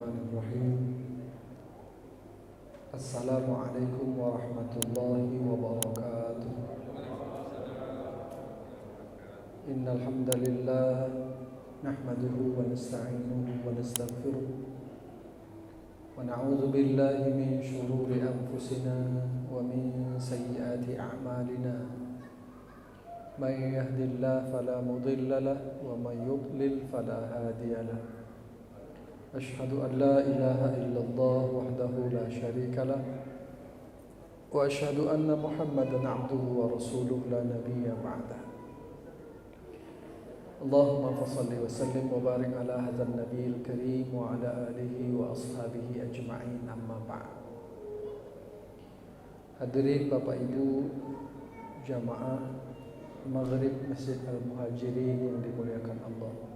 Bismillahirrahmanirrahim. Assalamualaikum warahmatullahi wabarakatuh. Innal hamdalillah nahmaduhu wa nasta'inuhu wa nastaghfiruh wa na'udzu billahi min shururi anfusina wa min sayyiati a'malina. May yahdihillahu fala mudilla lahu wa may yudlil fala hadiya lahu. أشهد أن لا إله إلا الله وحده لا شريك له وأشهد أن محمدا عبده ورسوله لا نبي بعده اللهم فصل وسلم وبارك على هذا النبي الكريم وعلى آله وأصحابه أجمعين أما بعد. Hadirin Bapak Ibu jamaah Maghrib Masjid Al-Muhajirin yang dimuliakan Allah,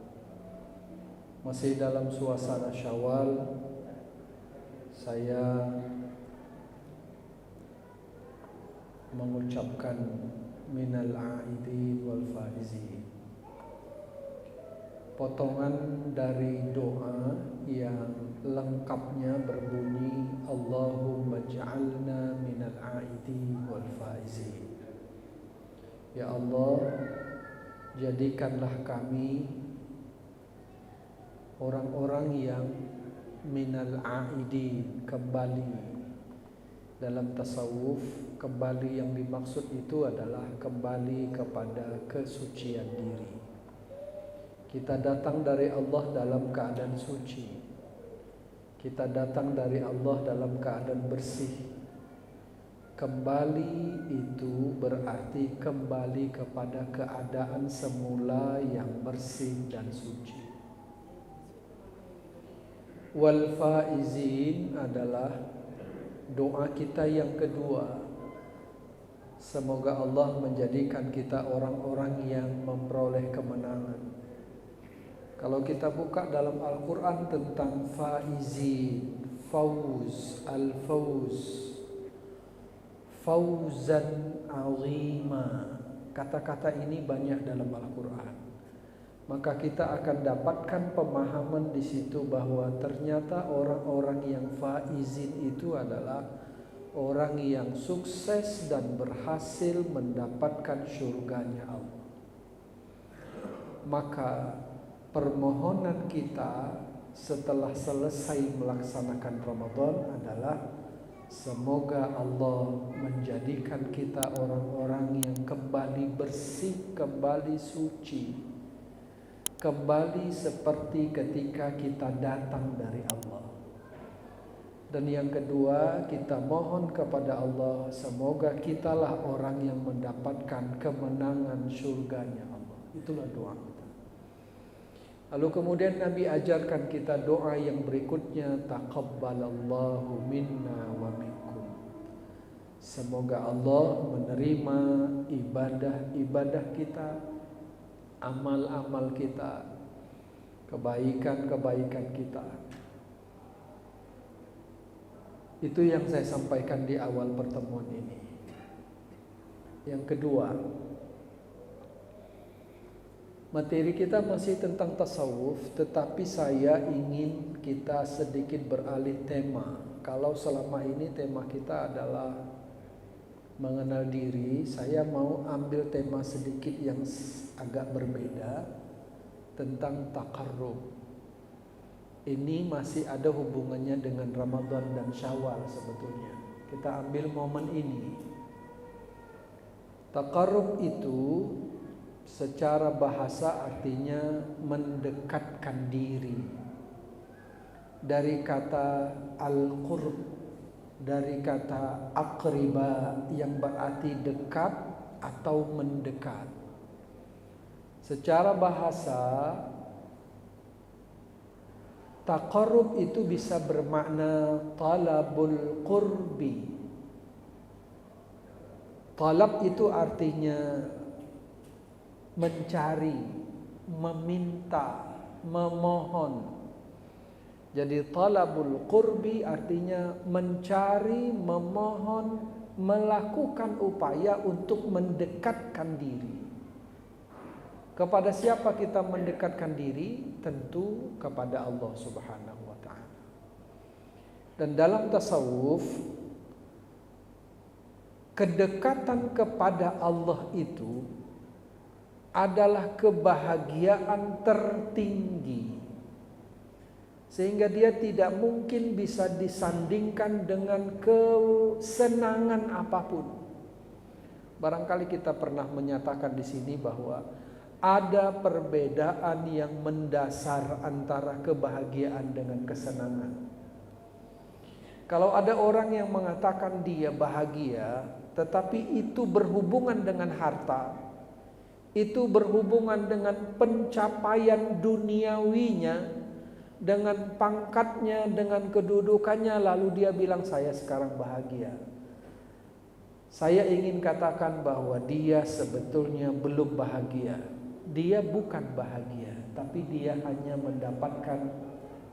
masih dalam suasana Syawal, saya mengucapkan minal aidin wal faizin, potongan dari doa yang lengkapnya berbunyi Allahumma ja'alna minal aidin wal faizin. Ya Allah, jadikanlah kami orang-orang yang minal aidin, kembali. Dalam tasawuf, kembali yang dimaksud itu adalah kembali kepada kesucian diri. Kita datang dari Allah dalam keadaan suci. Kita datang dari Allah dalam keadaan bersih. Kembali itu berarti kembali kepada keadaan semula yang bersih dan suci. Wal faizin adalah doa kita yang kedua. Semoga Allah menjadikan kita orang-orang yang memperoleh kemenangan. Kalau kita buka dalam Al-Quran tentang faizin, fauz, al-fauz, fauzan azima, kata-kata ini banyak dalam Al-Quran. Maka kita akan dapatkan pemahaman di situ bahwa ternyata orang-orang yang faizin itu adalah orang yang sukses dan berhasil mendapatkan surganya Allah. Maka permohonan kita setelah selesai melaksanakan Ramadan adalah semoga Allah menjadikan kita orang-orang yang kembali bersih, kembali suci, kembali seperti ketika kita datang dari Allah. Dan yang kedua, kita mohon kepada Allah, semoga kitalah orang yang mendapatkan kemenangan surganya Allah. Itulah doa kita. Lalu kemudian Nabi ajarkan kita doa yang berikutnya, taqabbalallahu minna wa minkum. Semoga Allah menerima ibadah-ibadah kita, amal-amal kita, kebaikan-kebaikan kita. Itu yang saya sampaikan di awal pertemuan ini. Yang kedua, materi kita masih tentang tasawuf, tetapi saya ingin kita sedikit beralih tema. Kalau selama ini tema kita adalah mengenal diri, saya mau ambil tema sedikit yang agak berbeda tentang taqarrub. Ini masih ada hubungannya dengan Ramadan dan Syawal sebetulnya. Kita ambil momen ini. Taqarrub itu secara bahasa artinya mendekatkan diri. Dari kata al-qurb, dari kata aqriba yang berarti dekat atau mendekat. Secara bahasa, taqarrub itu bisa bermakna talabul qurbi. Talab itu artinya mencari, meminta, memohon. Jadi talabul qurbi artinya mencari, memohon, melakukan upaya untuk mendekatkan diri. Kepada siapa kita mendekatkan diri? Tentu kepada Allah Subhanahu wa ta'ala. Dan dalam tasawuf, kedekatan kepada Allah itu adalah kebahagiaan tertinggi, sehingga dia tidak mungkin bisa disandingkan dengan kesenangan apapun. Barangkali kita pernah menyatakan di sini bahwa ada perbedaan yang mendasar antara kebahagiaan dengan kesenangan. Kalau ada orang yang mengatakan dia bahagia, tetapi itu berhubungan dengan harta, itu berhubungan dengan pencapaian duniawinya, dengan pangkatnya, dengan kedudukannya, lalu dia bilang saya sekarang bahagia. Saya ingin katakan bahwa dia sebetulnya belum bahagia. Dia bukan bahagia, tapi dia hanya mendapatkan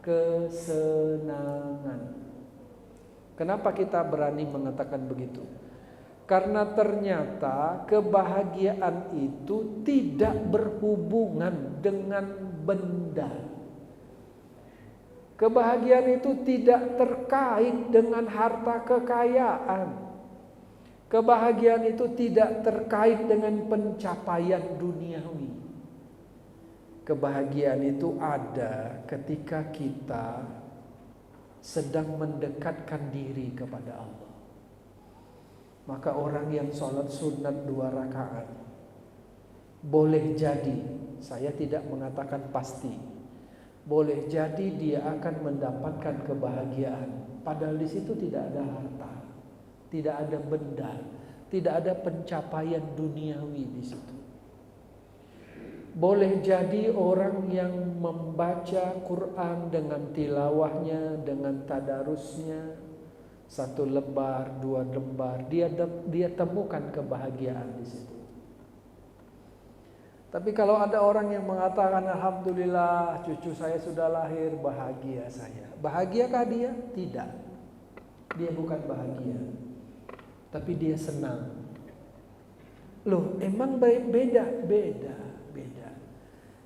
kesenangan. Kenapa kita berani mengatakan begitu? Karena ternyata kebahagiaan itu tidak berhubungan dengan benda. Kebahagiaan itu tidak terkait dengan harta kekayaan. Kebahagiaan itu tidak terkait dengan pencapaian duniawi. Kebahagiaan itu ada ketika kita sedang mendekatkan diri kepada Allah. Maka orang yang sholat sunat 2 rakaat, boleh jadi, saya tidak mengatakan pasti, boleh jadi dia akan mendapatkan kebahagiaan. Padahal di situ tidak ada harta, tidak ada benda, tidak ada pencapaian duniawi di situ. Boleh jadi orang yang membaca Quran dengan tilawahnya, dengan tadarusnya, 1 lembar, 2 lembar, dia temukan kebahagiaan di situ. Tapi kalau ada orang yang mengatakan alhamdulillah cucu saya sudah lahir, bahagia saya. Bahagiakah dia? Tidak. Dia bukan bahagia. Tapi dia senang. Loh, emang beda? Beda.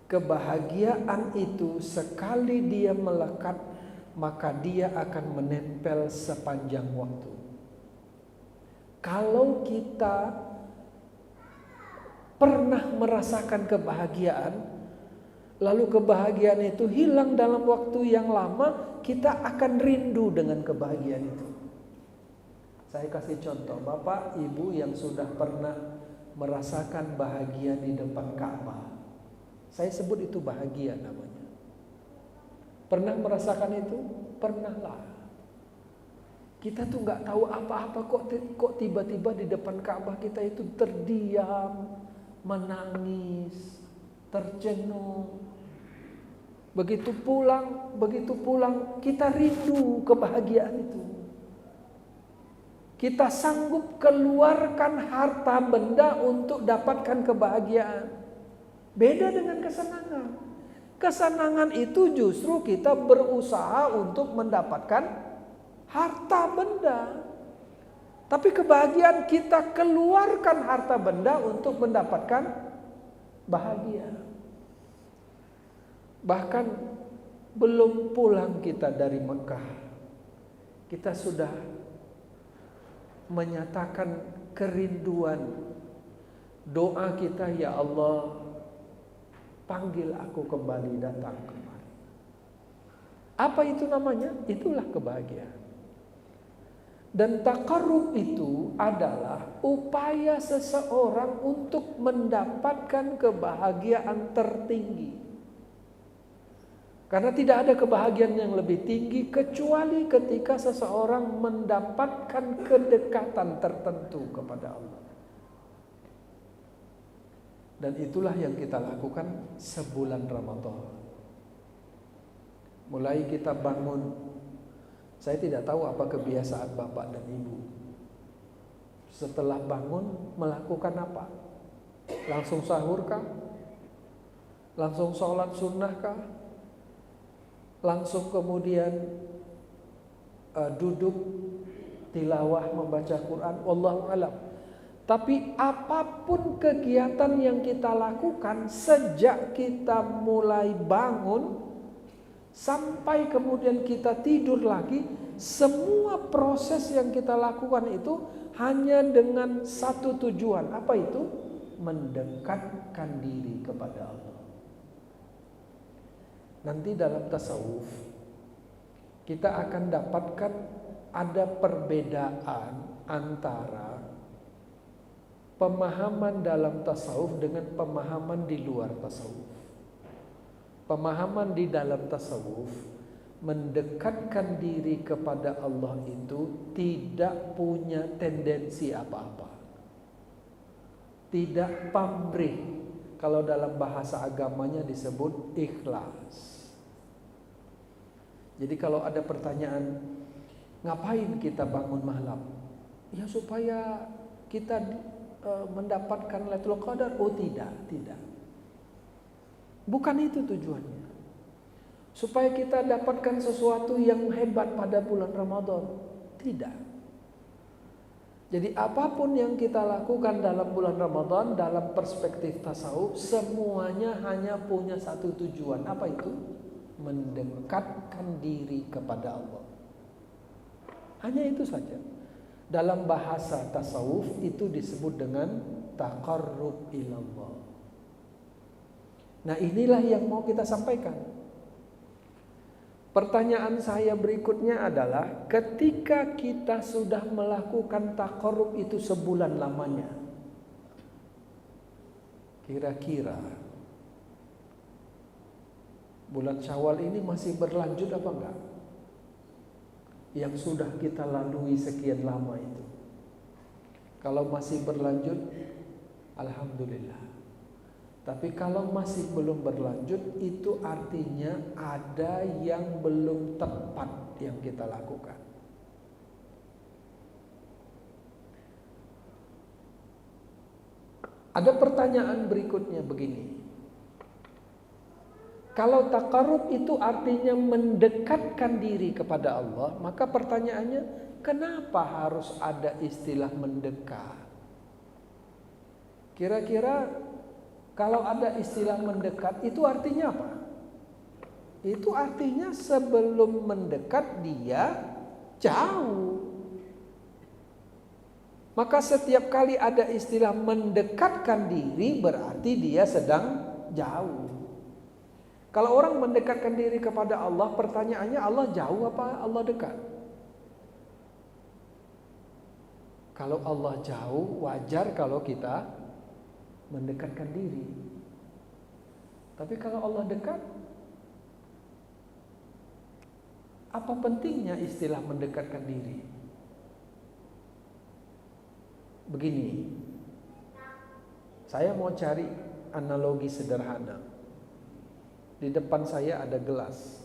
Kebahagiaan itu sekali dia melekat, maka dia akan menempel sepanjang waktu. Kalau kita pernah merasakan kebahagiaan, lalu kebahagiaan itu hilang dalam waktu yang lama, kita akan rindu dengan kebahagiaan itu. Saya kasih contoh, Bapak Ibu yang sudah pernah merasakan bahagia di depan Ka'bah. Saya sebut itu bahagia namanya. Pernah merasakan itu? Pernahlah. Kita tuh nggak tahu apa-apa kok tiba-tiba di depan Ka'bah kita itu terdiam, menangis, tercenung. Begitu pulang kita rindu kebahagiaan itu. Kita sanggup keluarkan harta benda untuk dapatkan kebahagiaan. Beda dengan kesenangan. Kesenangan itu justru kita berusaha untuk mendapatkan harta benda. Tapi kebahagiaan kita keluarkan harta benda untuk mendapatkan bahagia. Bahkan belum pulang kita dari Mekah, kita sudah menyatakan kerinduan. Doa kita, ya Allah, panggil aku kembali, datang kembali. Apa itu namanya? Itulah kebahagiaan. Dan taqarrub itu adalah upaya seseorang untuk mendapatkan kebahagiaan tertinggi. Karena tidak ada kebahagiaan yang lebih tinggi kecuali ketika seseorang mendapatkan kedekatan tertentu kepada Allah. Dan itulah yang kita lakukan sebulan Ramadan. Mulai kita bangun. Saya tidak tahu apa kebiasaan Bapak dan Ibu. Setelah bangun melakukan apa? Langsung sahur kah? Langsung sholat sunnah kah? Langsung kemudian duduk tilawah membaca Quran? Wallahu a'lam. Tapi apapun kegiatan yang kita lakukan sejak kita mulai bangun sampai kemudian kita tidur lagi, semua proses yang kita lakukan itu hanya dengan satu tujuan. Apa itu? Mendekatkan diri kepada Allah. Nanti dalam tasawuf kita akan dapatkan ada perbedaan antara pemahaman dalam tasawuf dengan pemahaman di luar tasawuf. Pemahaman di dalam tasawuf, mendekatkan diri kepada Allah itu tidak punya tendensi apa-apa. Tidak pamrih. Kalau dalam bahasa agamanya disebut ikhlas. Jadi kalau ada pertanyaan, ngapain kita bangun malam? Ya supaya kita mendapatkan Lailatul Qadar. Oh tidak. Bukan itu tujuannya. Supaya kita dapatkan sesuatu yang hebat pada bulan Ramadan. Tidak. Jadi apapun yang kita lakukan dalam bulan Ramadan, dalam perspektif tasawuf, semuanya hanya punya satu tujuan. Apa itu? Mendekatkan diri kepada Allah. Hanya itu saja. Dalam bahasa tasawuf itu disebut dengan taqarrub ilallah. Nah, inilah yang mau kita sampaikan. Pertanyaan saya berikutnya adalah, ketika kita sudah melakukan taqarrub itu sebulan lamanya, kira-kira bulan Syawal ini masih berlanjut apa enggak? Yang sudah kita lalui sekian lama itu. Kalau masih berlanjut, alhamdulillah. Tapi kalau masih belum berlanjut, itu artinya ada yang belum tepat yang kita lakukan. Ada pertanyaan berikutnya begini. Kalau taqarrub itu artinya mendekatkan diri kepada Allah, maka pertanyaannya, kenapa harus ada istilah mendekat? Kira-kira kalau ada istilah mendekat itu artinya apa? Itu artinya sebelum mendekat dia jauh. Maka setiap kali ada istilah mendekatkan diri berarti dia sedang jauh. Kalau orang mendekatkan diri kepada Allah, pertanyaannya Allah jauh apa Allah dekat? Kalau Allah jauh, wajar kalau kita mendekatkan diri. Tapi kalau Allah dekat, apa pentingnya istilah mendekatkan diri? Begini, saya mau cari analogi sederhana. Di depan saya ada gelas.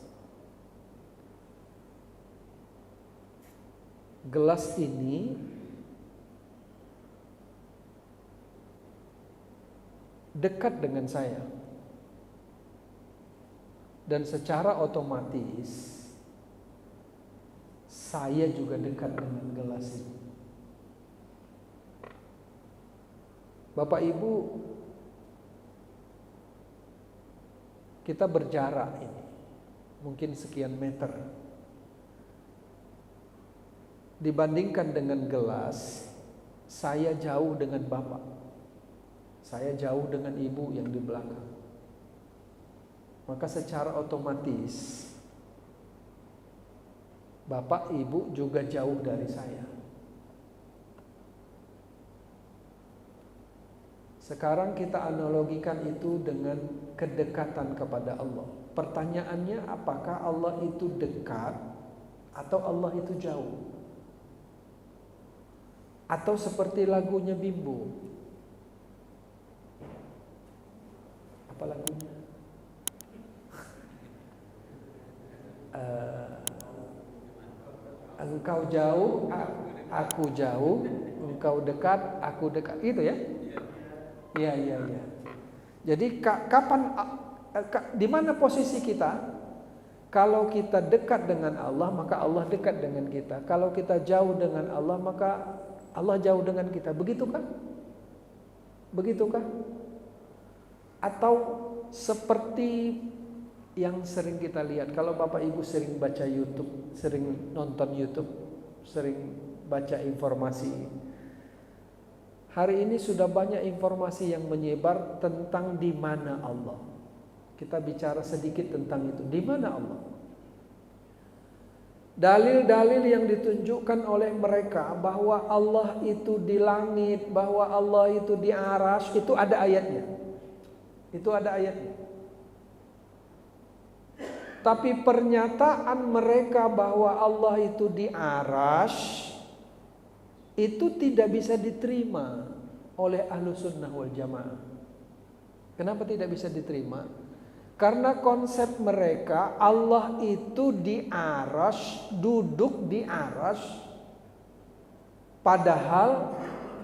Gelas ini dekat dengan saya. Dan secara otomatis saya juga dekat dengan gelas ini. Bapak Ibu, kita berjarak ini mungkin sekian meter. Dibandingkan dengan gelas, saya jauh dengan Bapak. Saya jauh dengan Ibu yang di belakang. Maka secara otomatis Bapak Ibu juga jauh dari saya. Sekarang kita analogikan itu dengan kedekatan kepada Allah. Pertanyaannya, apakah Allah itu dekat atau Allah itu jauh? Atau seperti lagunya Bimbo. Apa lagunya? Engkau jauh, aku jauh. Engkau dekat, aku dekat. Itu ya? Iya. Jadi kapan, di mana posisi kita? Kalau kita dekat dengan Allah, maka Allah dekat dengan kita. Kalau kita jauh dengan Allah, maka Allah jauh dengan kita. Begitukah? Begitukah? Atau seperti yang sering kita lihat. Kalau Bapak Ibu sering baca YouTube, sering nonton YouTube, sering baca informasi, hari ini sudah banyak informasi yang menyebar tentang di mana Allah. Kita bicara sedikit tentang itu. Di mana Allah? Dalil-dalil yang ditunjukkan oleh mereka bahwa Allah itu di langit, bahwa Allah itu di arsy, itu ada ayatnya. Itu ada ayatnya. Tapi pernyataan mereka bahwa Allah itu di arsy itu tidak bisa diterima oleh Ahlussunnah wal Jamaah. Kenapa tidak bisa diterima? Karena konsep mereka Allah itu di arsy, duduk di arsy, padahal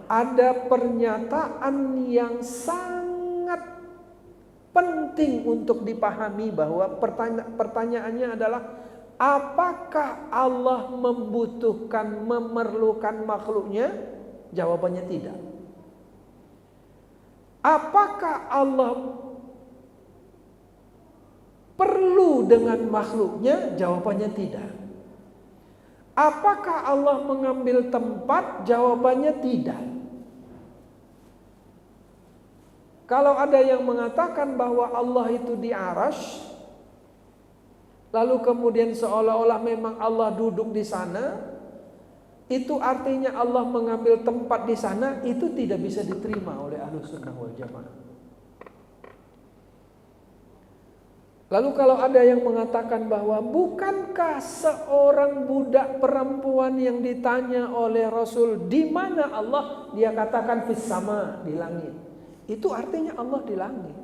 ada pernyataan yang sangat penting untuk dipahami, bahwa pertanyaannya adalah apakah Allah membutuhkan, memerlukan makhluknya? Jawabannya tidak. Apakah Allah perlu dengan makhluknya? Jawabannya tidak. Apakah Allah mengambil tempat? Jawabannya tidak. Kalau ada yang mengatakan bahwa Allah itu di arsy, lalu kemudian seolah-olah memang Allah duduk di sana, itu artinya Allah mengambil tempat di sana, itu tidak bisa diterima oleh Ahlussunnah wal Jamaah. Lalu kalau ada yang mengatakan bahwa bukankah seorang budak perempuan yang ditanya oleh Rasul di mana Allah, dia katakan fis sama, di langit. Itu artinya Allah di langit.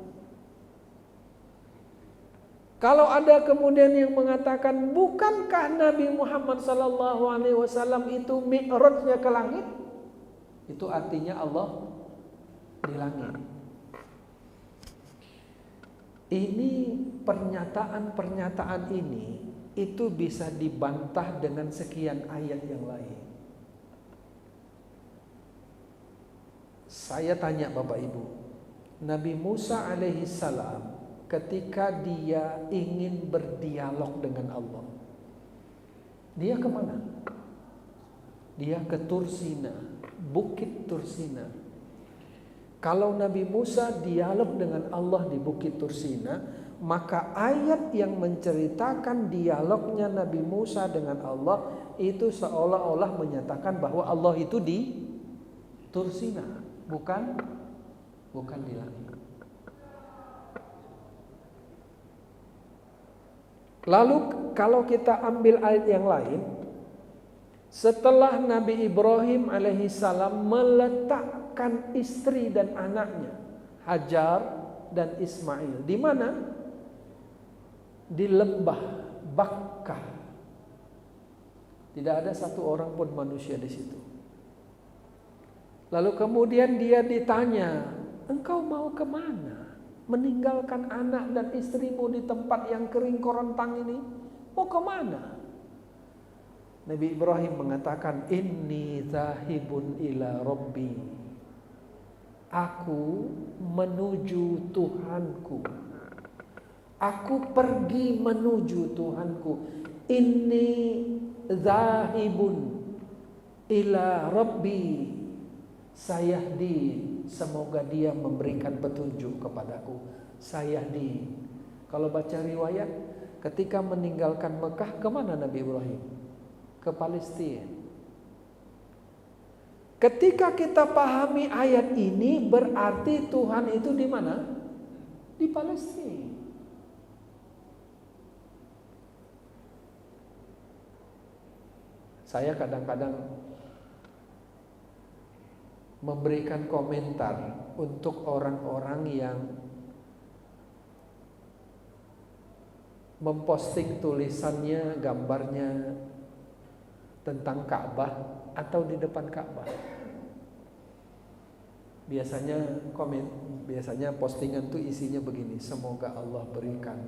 Kalau ada kemudian yang mengatakan bukankah Nabi Muhammad SAW itu mi'rajnya ke langit, itu artinya Allah di langit. Ini pernyataan ini itu bisa dibantah dengan sekian ayat yang lain. Saya tanya Bapak Ibu, Nabi Musa alaihissalam ketika dia ingin berdialog dengan Allah, dia kemana? Dia ke Tursina, Bukit Tursina. Kalau Nabi Musa dialog dengan Allah di Bukit Tursina, maka ayat yang menceritakan dialognya Nabi Musa dengan Allah itu seolah-olah menyatakan bahwa Allah itu di Tursina, bukan di langit. Lalu kalau kita ambil ayat yang lain, setelah Nabi Ibrahim alaihissalam meletakkan istri dan anaknya Hajar dan Ismail di mana? Di lembah Bakkah. Tidak ada satu orang pun manusia di situ. Lalu kemudian dia ditanya, engkau mau kemana? Meninggalkan anak dan istrimu di tempat yang kering korontang ini, mau kemana? Nabi Ibrahim mengatakan, inni zahibun ila rabbi. Aku menuju Tuhanku. Aku pergi menuju Tuhanku. Inni zahibun ila rabbi. Sayahdi, semoga dia memberikan petunjuk kepadaku. Sayahdi. Kalau baca riwayat, ketika meninggalkan Mekah, kemana Nabi Ibrahim? Ke Palestina. Ketika kita pahami ayat ini, berarti Tuhan itu di mana? Di Palestina. Saya kadang-kadang memberikan komentar untuk orang-orang yang memposting tulisannya, gambarnya tentang Ka'bah atau di depan Ka'bah. Biasanya postingan itu isinya begini, semoga Allah berikan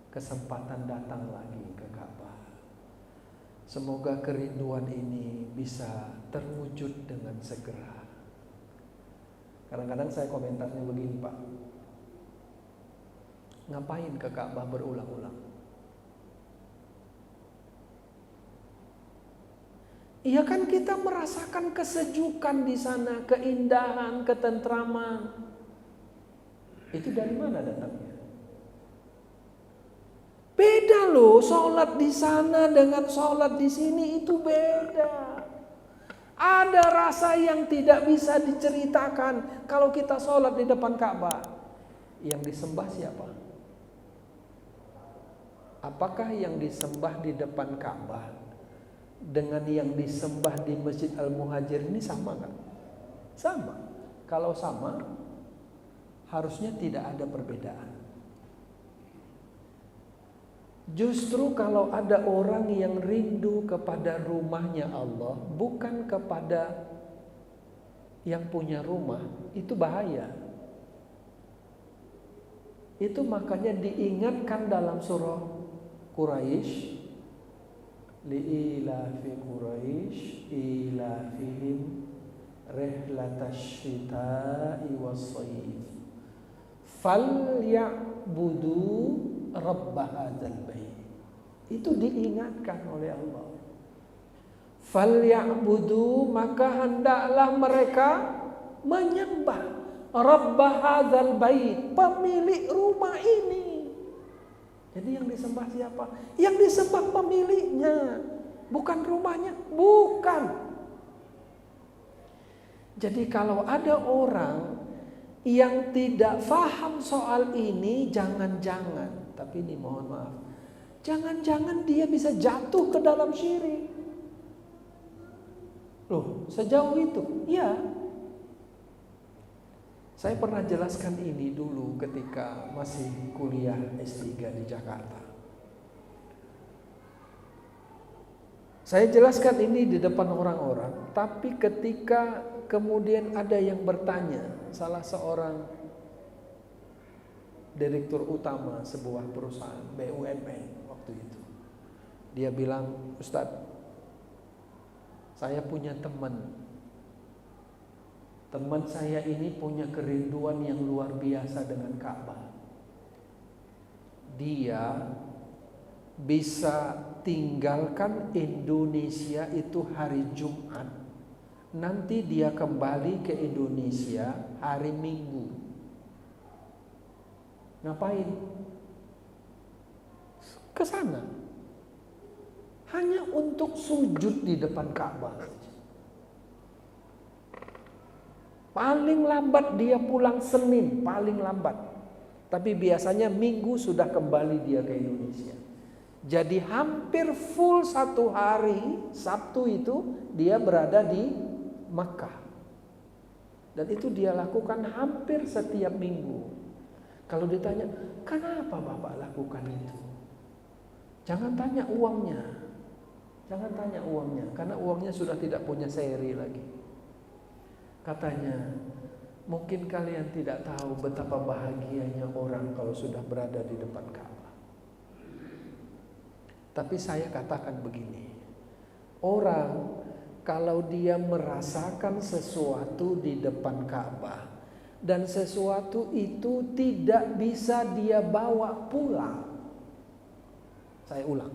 kesempatan datang lagi ke Ka'bah. Semoga kerinduan ini bisa terwujud dengan segera. Kadang-kadang saya komentarnya begini, Pak. Ngapain ke Ka'bah berulang-ulang? Iya kan kita merasakan kesejukan di sana, keindahan, ketentraman. Itu dari mana datangnya? Beda loh, sholat di sana dengan sholat di sini itu beda. Ada rasa yang tidak bisa diceritakan kalau kita sholat di depan Ka'bah. Yang disembah siapa? Apakah yang disembah di depan Ka'bah dengan yang disembah di Masjid Al-Muhajir ini sama kan? Sama. Kalau sama, harusnya tidak ada perbedaan. Justru kalau ada orang yang rindu kepada rumahnya Allah, bukan kepada yang punya rumah, itu bahaya. Itu makanya diingatkan dalam surah Quraisy, li'ilafi Quraisy ilafihim rihlatash shita'i was-shayf falyabudu rabb hadzal bait. Itu diingatkan oleh Allah. Falyabudu, maka hendaklah mereka menyembah rabb hadzal bait, pemilik rumah ini. Jadi yang disembah siapa? Yang disembah pemiliknya, bukan rumahnya, bukan. Jadi kalau ada orang yang tidak paham soal ini, jangan-jangan, tapi ini mohon maaf, jangan-jangan dia bisa jatuh ke dalam syirik. Loh, sejauh itu? Ya. Saya pernah jelaskan ini dulu ketika masih kuliah S3 di Jakarta. Saya jelaskan ini di depan orang-orang, tapi ketika kemudian ada yang bertanya, salah seorang direktur utama sebuah perusahaan BUMN waktu itu. Dia bilang, "Ustadz, saya punya teman saya ini punya kerinduan yang luar biasa dengan Ka'bah. Dia bisa tinggalkan Indonesia itu hari Jumat. Nanti dia kembali ke Indonesia hari Minggu. Ngapain? Ke sana. Hanya untuk sujud di depan Ka'bah. Paling lambat dia pulang Senin, paling lambat. Tapi biasanya Minggu sudah kembali dia ke Indonesia. Jadi hampir full satu hari, Sabtu itu dia berada di Makkah. Dan itu dia lakukan hampir setiap minggu. Kalau ditanya, kenapa Bapak lakukan itu? Jangan tanya uangnya. Jangan tanya uangnya, karena uangnya sudah tidak punya seri lagi. Katanya, mungkin kalian tidak tahu betapa bahagianya orang kalau sudah berada di depan Ka'bah. Tapi saya katakan begini, orang kalau dia merasakan sesuatu di depan Ka'bah dan sesuatu itu tidak bisa dia bawa pulang. Saya ulang.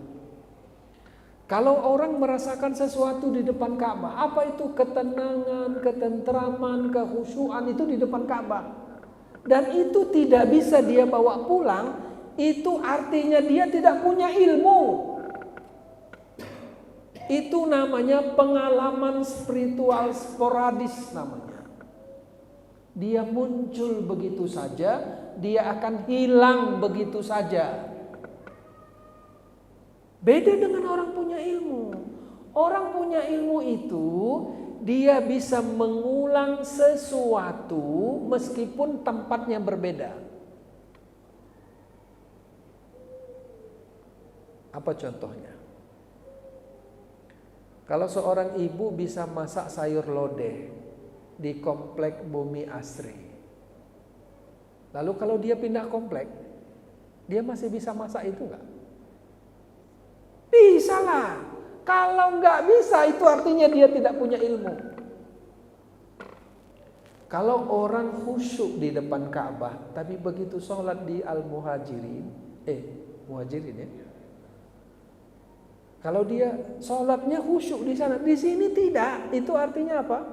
Kalau orang merasakan sesuatu di depan Ka'bah, apa itu ketenangan, ketentraman, kekhusyuan itu di depan Ka'bah. Dan itu tidak bisa dia bawa pulang, itu artinya dia tidak punya ilmu. Itu namanya pengalaman spiritual sporadis namanya. Dia muncul begitu saja, dia akan hilang begitu saja. Beda dengan orang punya ilmu. Orang punya ilmu itu dia bisa mengulang sesuatu meskipun tempatnya berbeda. Apa contohnya? Kalau seorang ibu bisa masak sayur lodeh di komplek Bumi Asri. Lalu kalau dia pindah komplek, dia masih bisa masak itu enggak? Bisa lah. Kalau nggak bisa itu artinya dia tidak punya ilmu. Kalau orang khusyuk di depan Ka'bah, tapi begitu sholat di Al-Muhajirin, Muhajirin ya. Kalau dia sholatnya khusyuk di sana, di sini tidak. Itu artinya apa?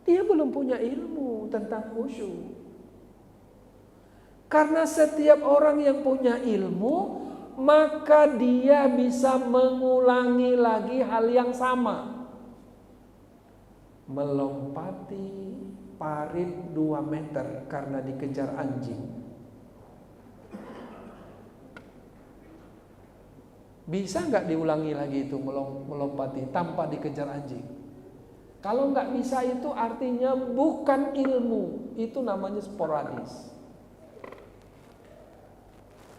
Dia belum punya ilmu tentang khusyuk. Karena setiap orang yang punya ilmu, maka dia bisa mengulangi lagi hal yang sama. Melompati parit 2 meter karena dikejar anjing. Bisa nggak diulangi lagi itu melompati tanpa dikejar anjing? Kalau nggak bisa itu artinya bukan ilmu, itu namanya sporadis.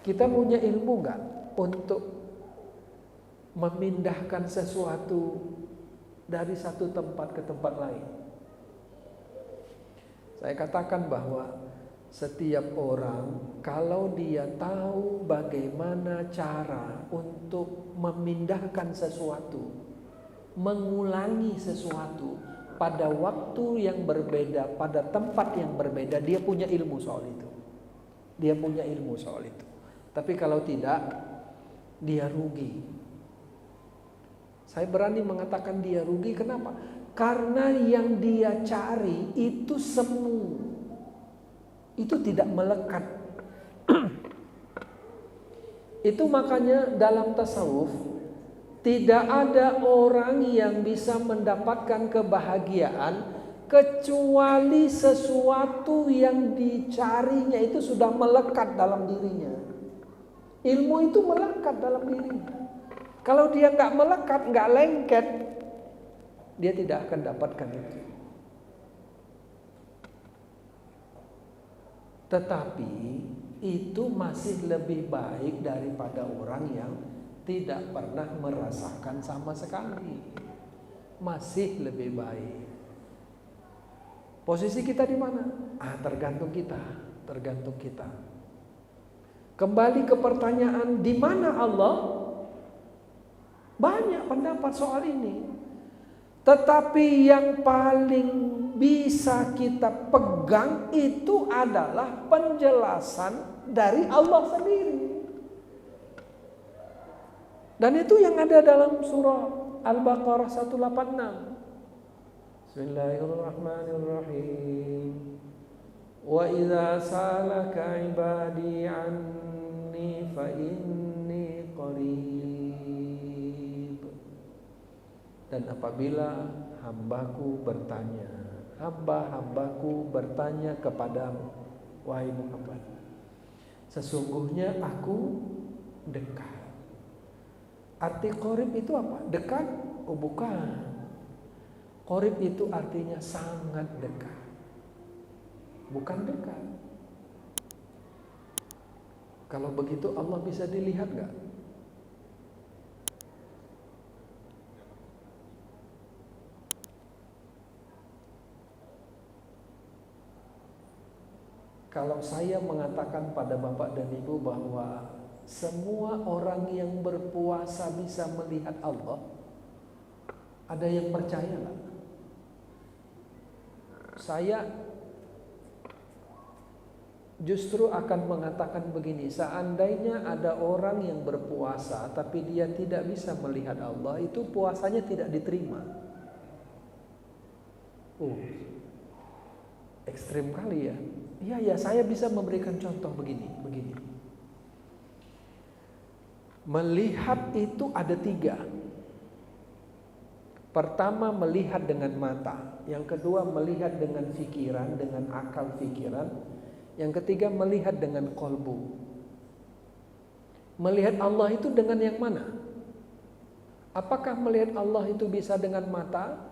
Kita punya ilmu nggak untuk memindahkan sesuatu dari satu tempat ke tempat lain? Saya katakan bahwa setiap orang kalau dia tahu bagaimana cara untuk memindahkan sesuatu, mengulangi sesuatu pada waktu yang berbeda, pada tempat yang berbeda, dia punya ilmu soal itu. Dia punya ilmu soal itu. Tapi kalau tidak, dia rugi. Saya berani mengatakan dia rugi, kenapa? Karena yang dia cari itu semu. Itu tidak melekat. Itu makanya dalam tasawuf tidak ada orang yang bisa mendapatkan kebahagiaan kecuali sesuatu yang dicarinya itu sudah melekat dalam dirinya. Ilmu itu melekat dalam dirinya. Kalau dia nggak melekat, nggak lengket, dia tidak akan dapatkan itu. Tetapi itu masih lebih baik daripada orang yang tidak pernah merasakan sama sekali. Masih lebih baik. Posisi kita di mana? Tergantung kita, tergantung kita. Kembali ke pertanyaan, di mana Allah? Banyak pendapat soal ini. Tetapi yang paling bisa kita pegang itu adalah penjelasan dari Allah sendiri. Dan itu yang ada dalam surah Al-Baqarah 186. Bismillahirrahmanirrahim. Wa idza salaka ibadi anni fa inni qarib. Dan apabila hambaku bertanya, hamba-hambaku bertanya kepadamu, wahai Muhammad, sesungguhnya aku dekat. Arti qarib itu apa? Dekat? Oh bukan. Qarib itu artinya sangat dekat. Bukan dekat. Kalau begitu Allah bisa dilihat gak? Kalau saya mengatakan pada Bapak dan Ibu bahwa semua orang yang berpuasa bisa melihat Allah, ada yang percaya nggak? Saya justru akan mengatakan begini, seandainya ada orang yang berpuasa tapi dia tidak bisa melihat Allah, itu puasanya tidak diterima. Ekstrim kali ya. Iya, saya bisa memberikan contoh begini. Melihat itu ada 3. Pertama, melihat dengan mata. Yang kedua, melihat dengan fikiran, dengan akal fikiran. Yang ketiga, melihat dengan kolbu. Melihat Allah itu dengan yang mana? Apakah melihat Allah itu bisa dengan mata?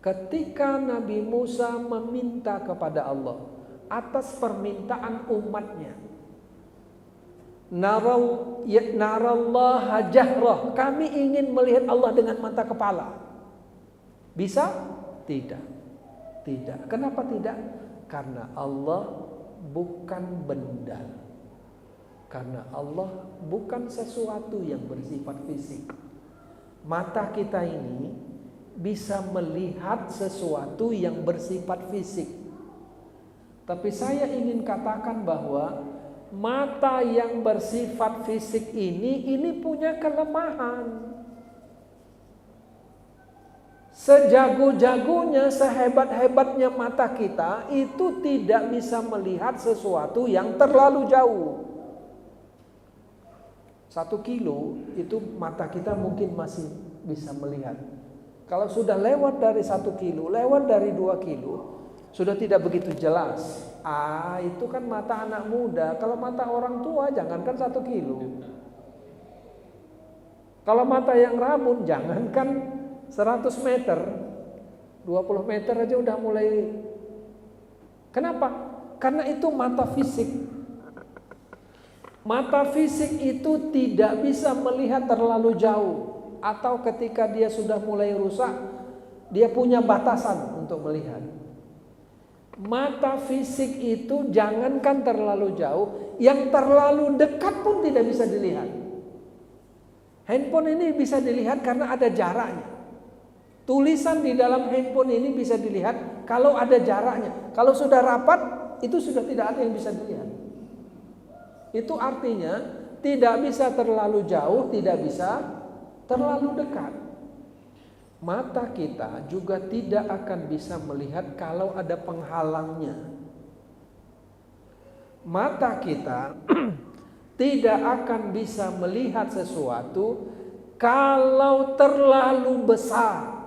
Ketika Nabi Musa meminta kepada Allah atas permintaan umatnya, narallaha jahrah, kami ingin melihat Allah dengan mata kepala. Bisa? Tidak. Kenapa tidak? Karena Allah bukan benda. Karena Allah bukan sesuatu yang bersifat fisik. Mata kita ini bisa melihat sesuatu yang bersifat fisik. Tapi saya ingin katakan bahwa mata yang bersifat fisik ini punya kelemahan. Sejago-jagonya, sehebat-hebatnya mata kita itu tidak bisa melihat sesuatu yang terlalu jauh. 1 kilo itu mata kita mungkin masih bisa melihat. Kalau sudah lewat dari 1 kilo, lewat dari 2 kilo, sudah tidak begitu jelas. Itu kan mata anak muda. Kalau mata orang tua, jangankan 1 kilo. Kalau mata yang rabun, jangankan 100 meter, 20 meter aja udah mulai. Kenapa? Karena itu mata fisik. Mata fisik itu tidak bisa melihat terlalu jauh. Atau ketika dia sudah mulai rusak, dia punya batasan untuk melihat. Mata fisik itu jangankan terlalu jauh, yang terlalu dekat pun tidak bisa dilihat. Handphone ini bisa dilihat karena ada jaraknya. Tulisan di dalam handphone ini bisa dilihat kalau ada jaraknya. Kalau sudah rapat, itu sudah tidak ada yang bisa dilihat. Itu artinya tidak bisa terlalu jauh, tidak bisa terlalu dekat. Mata kita juga tidak akan bisa melihat kalau ada penghalangnya. Mata kita tidak akan bisa melihat sesuatu kalau terlalu besar,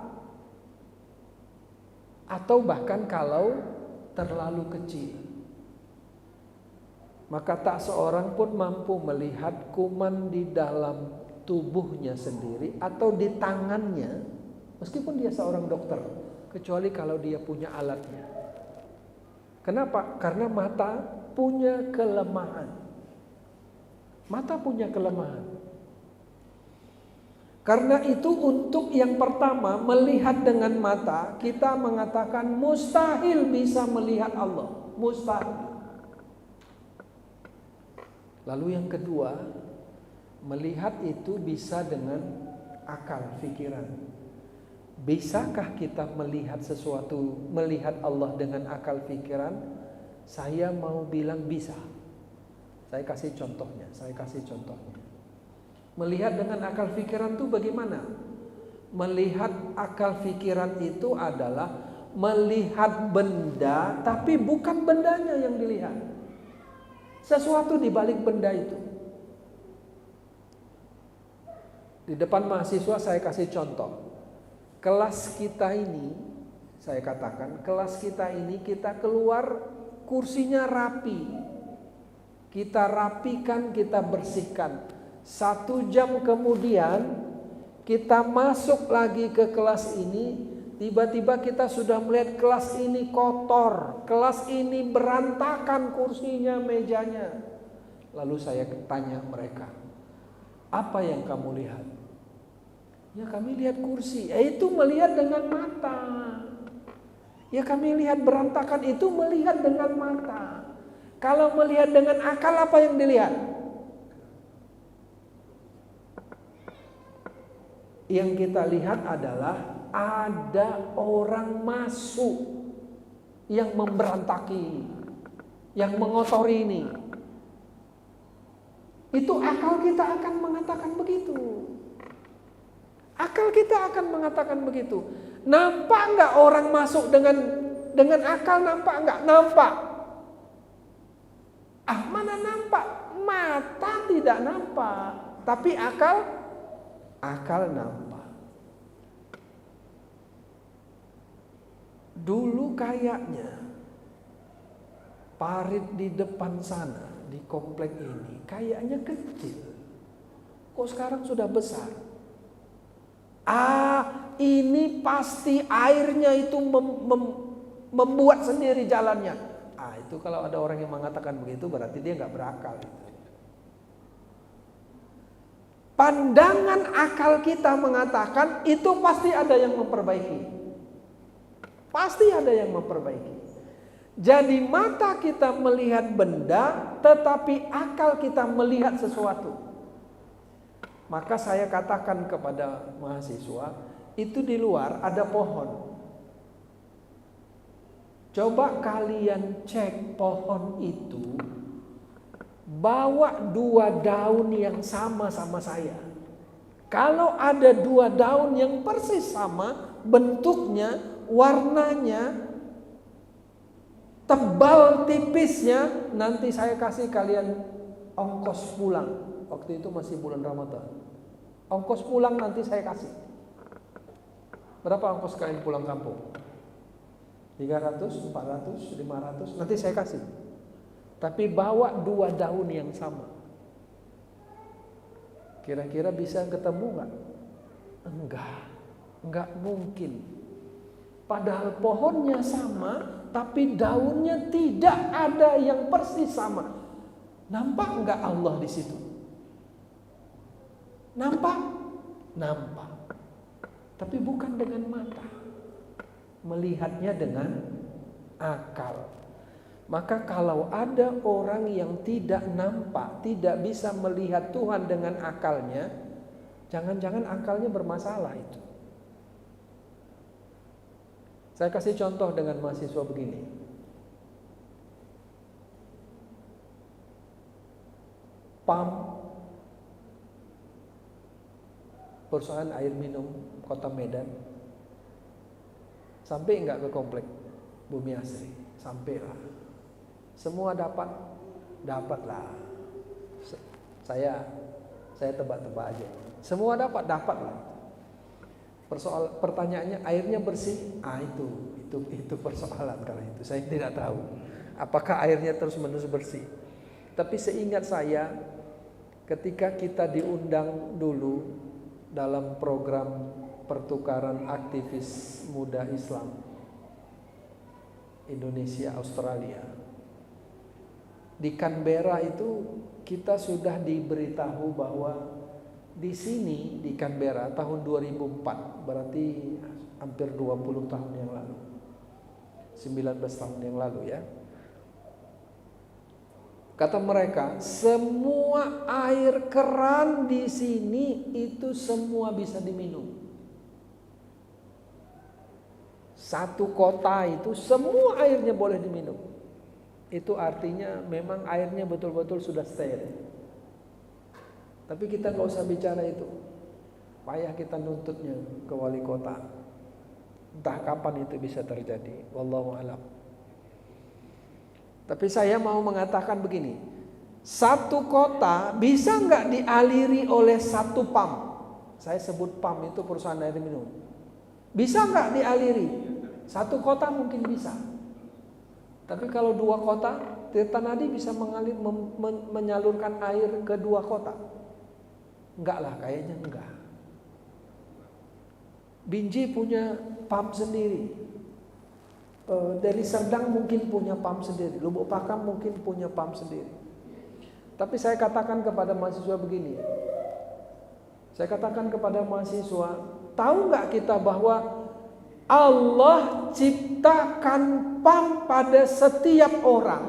atau bahkan kalau terlalu kecil. Maka tak seorang pun mampu melihat kuman di dalam tubuhnya sendiri atau di tangannya, meskipun dia seorang dokter, kecuali kalau dia punya alatnya. Kenapa? Karena mata punya kelemahan. Mata punya kelemahan. Karena itu untuk yang pertama, melihat dengan mata, kita mengatakan mustahil bisa melihat Allah. Mustahil. Lalu yang kedua, melihat itu bisa dengan akal, pikiran. Bisakah kita melihat sesuatu, melihat Allah dengan akal pikiran? Saya mau bilang bisa. Saya kasih contohnya. Melihat dengan akal pikiran itu bagaimana? Melihat akal pikiran itu adalah melihat benda, tapi bukan bendanya yang dilihat. Sesuatu di balik benda itu. Di depan mahasiswa saya kasih contoh. Kelas kita ini, saya katakan, kelas kita ini kita keluar kursinya rapi. Kita rapikan, kita bersihkan. 1 jam kemudian kita masuk lagi ke kelas ini. Tiba-tiba kita sudah melihat kelas ini kotor. Kelas ini berantakan kursinya, mejanya. Lalu saya tanya mereka, apa yang kamu lihat? Ya kami lihat kursi. Itu melihat dengan mata. Ya kami lihat berantakan, itu melihat dengan mata. Kalau melihat dengan akal, apa yang dilihat? Yang kita lihat adalah ada orang masuk yang memberantaki, yang mengotori ini. Itu akal kita akan mengatakan begitu. Akal kita akan mengatakan begitu. Nampak enggak orang masuk dengan akal? Nampak enggak? Nampak. Mana nampak? Mata tidak nampak, tapi akal nampak. Dulu kayaknya parit di depan sana, di komplek ini, kayaknya kecil. Kok sekarang sudah besar? Ini pasti airnya itu membuat sendiri jalannya. Itu kalau ada orang yang mengatakan begitu, berarti dia nggak berakal. Pandangan akal kita mengatakan itu pasti ada yang memperbaiki. Pasti ada yang memperbaiki. Jadi mata kita melihat benda, tetapi akal kita melihat sesuatu. Maka saya katakan kepada mahasiswa, itu di luar ada pohon. Coba kalian cek pohon itu, bawa 2 daun yang sama saya. Kalau ada 2 daun yang persis sama, bentuknya, warnanya, tebal tipisnya, nanti saya kasih kalian ongkos pulang. Waktu itu masih bulan Ramadan. Ongkos pulang nanti saya kasih. Berapa ongkos kalian pulang kampung? 300, 400, 500, nanti saya kasih. Tapi bawa 2 daun yang sama. Kira-kira bisa ketemu nggak? Enggak mungkin. Padahal pohonnya sama, tapi daunnya tidak ada yang persis sama. Nampak nggak Allah di situ? Nampak? Nampak. Tapi bukan dengan mata. Melihatnya dengan akal. Maka kalau ada orang yang tidak nampak, tidak bisa melihat Tuhan dengan akalnya, jangan-jangan akalnya bermasalah itu. Saya kasih contoh dengan mahasiswa begini. PAM, perusahaan air minum Kota Medan, sampai enggak ke komplek Bumi Asri? Sampailah. Semua dapatlah. Saya tebak-tebak aja. Semua dapatlah. Pertanyaannya, airnya bersih? Itu persoalan kalau itu. Saya tidak tahu apakah airnya terus-menerus bersih. Tapi seingat saya, ketika kita diundang dulu dalam program pertukaran aktivis muda Islam Indonesia Australia, di Canberra itu kita sudah diberitahu bahwa di sini di Canberra tahun 2004, berarti hampir 20 tahun yang lalu, 19 tahun yang lalu ya. Kata mereka, semua air keran di sini itu semua bisa diminum. Satu kota itu semua airnya boleh diminum. Itu artinya memang airnya betul-betul sudah steril. Tapi kita nggak usah bicara itu. Payah kita nuntutnya ke wali kota. Entah kapan itu bisa terjadi. Wallahu a'lam. Tapi saya mau mengatakan begini. Satu kota bisa nggak dialiri oleh satu PAM? Saya sebut PAM itu perusahaan air minum. Bisa nggak dialiri? Satu kota mungkin bisa. Tapi kalau 2 kota, Tirtanadi bisa menyalurkan air ke 2 kota? Enggak lah, kayaknya enggak. Binjai punya PAM sendiri. Dari Serdang mungkin punya PAM sendiri. Lubuk Pakam mungkin punya PAM sendiri. Tapi saya katakan kepada mahasiswa begini. Saya katakan kepada mahasiswa, tahu nggak kita bahwa Allah ciptakan PAM pada setiap orang,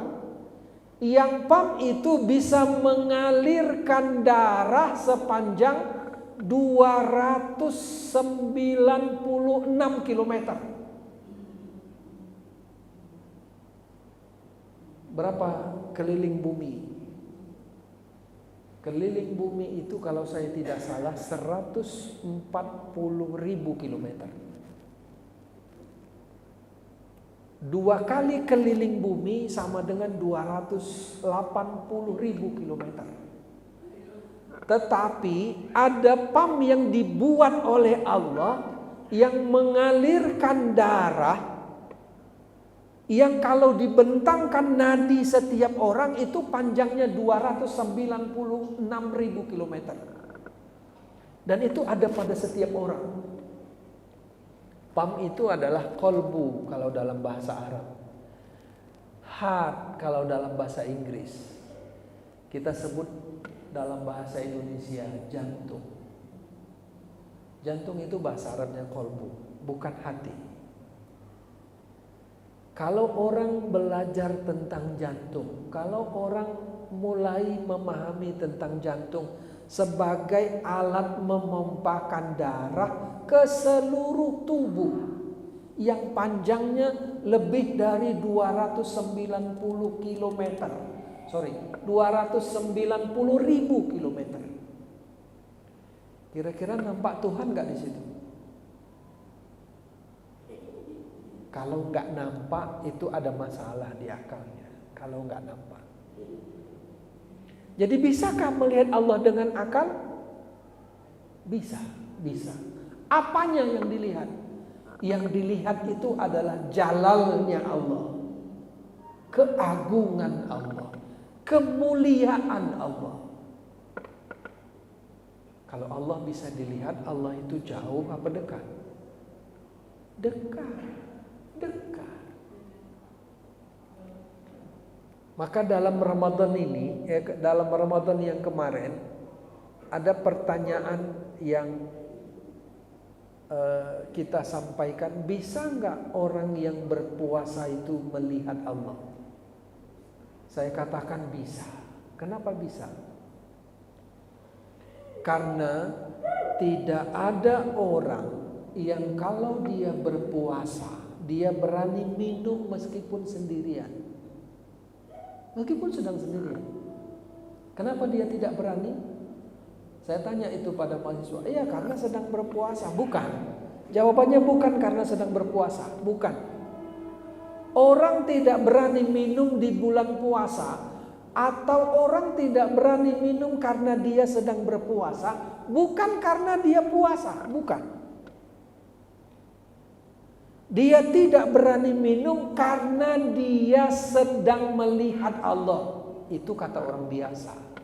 yang PAM itu bisa mengalirkan darah sepanjang 296 km. Berapa keliling bumi? Keliling bumi itu kalau saya tidak salah 140.000 kilometer. 2 kali keliling bumi sama dengan 280.000 kilometer. Tetapi ada PAM yang dibuat oleh Allah yang mengalirkan darah, yang kalau dibentangkan nadi setiap orang itu panjangnya 296.000 kilometer. Dan itu ada pada setiap orang. PAM itu adalah kolbu kalau dalam bahasa Arab, heart kalau dalam bahasa Inggris, kita sebut dalam bahasa Indonesia jantung. Jantung itu bahasa Arabnya kolbu, bukan hati. Kalau orang belajar tentang jantung, kalau orang mulai memahami tentang jantung, sebagai alat memompakan darah ke seluruh tubuh yang panjangnya lebih dari 290 km. 290.000 kilometer. Kira-kira nampak Tuhan nggak di situ? Kalau nggak nampak itu ada masalah di akalnya. Kalau nggak nampak. Jadi bisakah melihat Allah dengan akal? Bisa, bisa. Apanya yang dilihat? Yang dilihat itu adalah jalalnya Allah, keagungan Allah, kemuliaan Allah. Kalau Allah bisa dilihat, Allah itu jauh apa dekat? Dekat. Maka dalam Ramadan ini, dalam Ramadan yang kemarin, ada pertanyaan yang kita sampaikan, bisa nggak orang yang berpuasa itu melihat Allah? Saya katakan bisa. Kenapa bisa? Karena tidak ada orang yang kalau dia berpuasa, dia berani minum meskipun sendirian. Meskipun sedang sendirian. Kenapa dia tidak berani? Saya tanya itu pada mahasiswa. Iya, karena sedang berpuasa. Bukan. Jawabannya bukan karena sedang berpuasa. Bukan. Orang tidak berani minum di bulan puasa, atau orang tidak berani minum karena dia sedang berpuasa, bukan karena dia puasa, bukan. Dia tidak berani minum karena dia sedang melihat Allah. Itu kata orang biasa.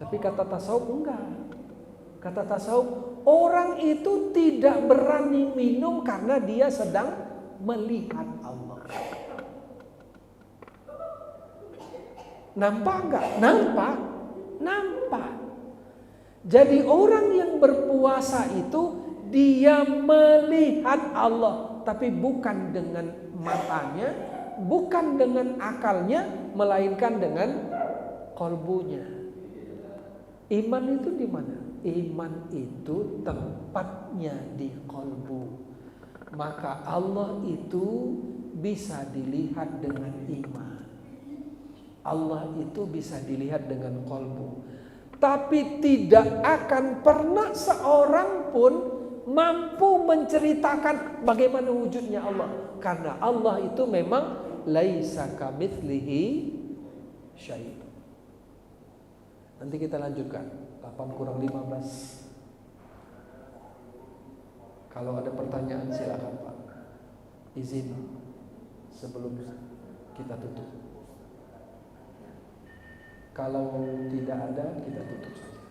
Tapi kata tasawuf enggak. Kata tasawuf, orang itu tidak berani minum karena dia sedang melihat Allah. Nampak enggak? Nampak. Jadi orang yang berpuasa itu dia melihat Allah, tapi bukan dengan matanya, bukan dengan akalnya, melainkan dengan kolbunya. Iman itu di mana? Iman itu tempatnya di kolbu. Maka Allah itu bisa dilihat dengan iman. Allah itu bisa dilihat dengan kolbu. Tapi tidak akan pernah seorang pun mampu menceritakan bagaimana wujudnya Allah. Karena Allah itu memang laisa kamitslihi syai'. Nanti kita lanjutkan 8-15. Kalau ada pertanyaan silakan Pak. Izin sebelum kita tutup. Kalau tidak ada, kita tutup saja.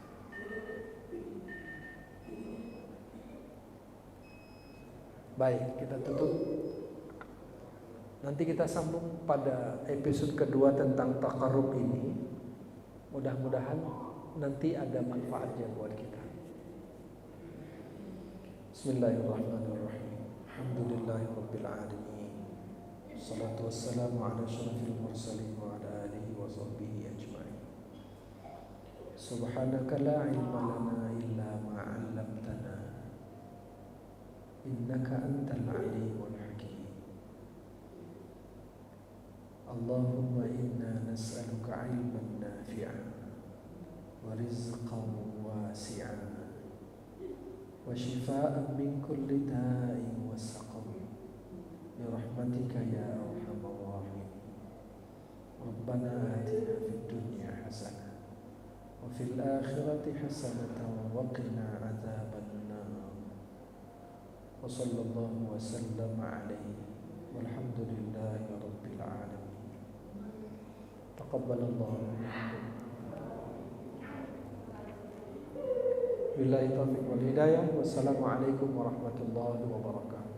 Baik, kita tutup. Nanti kita sambung pada episode kedua tentang taqarrub ini. Mudah-mudahan nanti ada manfaatnya buat kita. Bismillahirrahmanirrahim. Alhamdulillahirabbil alamin. Wassalatu wassalamu ala asyrafil mursalin wa ala alihi wa sahbihi ajma'in. Subhanaka la ilma lana illa ma 'allamtana. Innaka antal alimul hakim. Allahumma inna nas'aluka 'ilman nafi'an wa rizqan wasi'an wa shifaa'an min kulli da'in wa saqam bi rahmatika ya arhamar rahimin. Rabbana atina fid dunya hasanah wa fil akhirati hasanatan wa qina adzaban nar. Wa sallallahu wa sallama alaihi walhamdulillahi rabbil alamin. Taqabbalallahu minkum. Billahi taufiq wal hidayah. Wassalamualaikum warahmatullahi wabarakatuh.